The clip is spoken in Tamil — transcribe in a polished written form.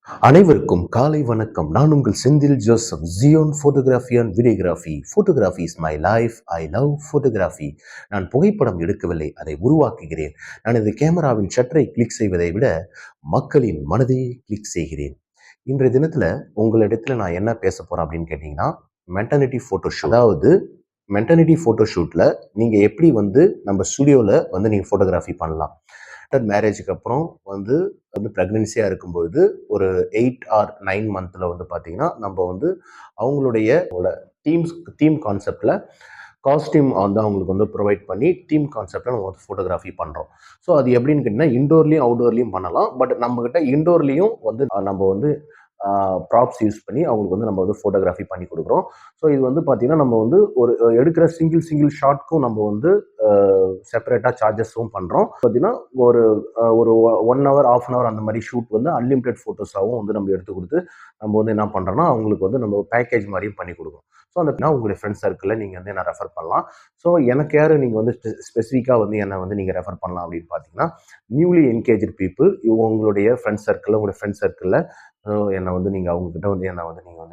அனைவருக்கும் காலை வணக்கம். நான் உங்கள் Senthil Joseph. Zion photography and videography. Photography is my life. I love photography. நான் புகைப்படம் எடுக்கவில்லை, அதை உருவாக்குகிறேன். நான் இந்த கேமராவின் ஷட்டரை கிளிக் செய்வதை விட மக்களின் மனதை கிளிக் செய்கிறேன். இன்றைய தினத்தில் உங்களிடத்தில் நான் என்ன பேச போகிறேன் அப்படின்னு கேட்டிங்கன்னா, மெட்டர்னிட்டி ஃபோட்டோஷூட். அதாவது மெட்டர்னிட்டி ஃபோட்டோஷூட்டில் நீங்கள் எப்படி நம்ம ஸ்டுடியோவில் நீங்கள் ஃபோட்டோகிராஃபி பண்ணலாம். ஆஃப்டர் மேரேஜுக்கு அப்புறம் ப்ரெக்னென்சியாக இருக்கும்பொழுது ஒரு 8 ஆர் 9 மந்த்தில் பார்த்தீங்கன்னா நம்ம அவங்களுடைய டீம் கான்செப்டில் காஸ்டியூம் அவங்களுக்கு ப்ரொவைட் பண்ணி டீம் கான்செப்டில் நம்ம ஃபோட்டோகிராஃபி பண்ணுறோம். ஸோ அது எப்படின்னு கேட்டிங்கன்னா, இன்டோர்லேயும் அவுட்டோர்லேயும் பண்ணலாம். பட் நம்மக்கிட்ட இன்டோர்லேயும் நம்ம ப்ராப்ஸ் யூஸ் பண்ணி அவங்களுக்கு நம்ம ஃபோட்டோகிராஃபி பண்ணி கொடுக்குறோம். ஸோ இது பார்த்தீங்கன்னா நம்ம ஒரு எடுக்கிற சிங்கிள் ஷாட்க்கும் நம்ம செப்பரேட்டாக சார்ஜஸும் பண்ணுறோம். பார்த்தீங்கன்னா ஒரு ஒரு 1 ஹவர் 1/2 ஹவர் அந்த மாதிரி ஷூட் அன்லிமிட்டெட் ஃபோட்டோஸாகவும் நம்ம எடுத்து கொடுத்து நம்ம என்ன பண்ணுறோன்னா அவங்களுக்கு நம்ம பேக்கேஜ் மாதிரியும் பண்ணி கொடுக்குறோம். ஸோ உங்களுடைய ஃப்ரெண்ட்ஸ் சர்க்கிளில் நீங்கள் என்ன ரெஃபர் பண்ணலாம். ஸோ எனக்கு யார் நீங்கள் ஸ்பெசிஃபிக்காக என்னை நீங்கள் ரெஃபர் பண்ணலாம் அப்படின்னு பார்த்தீங்கன்னா, நியூலி என்கேஜ்டு பீப்புள். உங்களுடைய ஃப்ரெண்ட்ஸ் சர்க்கிளில் என்னை நீங்கள் அவங்கக்கிட்ட என்னை நீங்கள்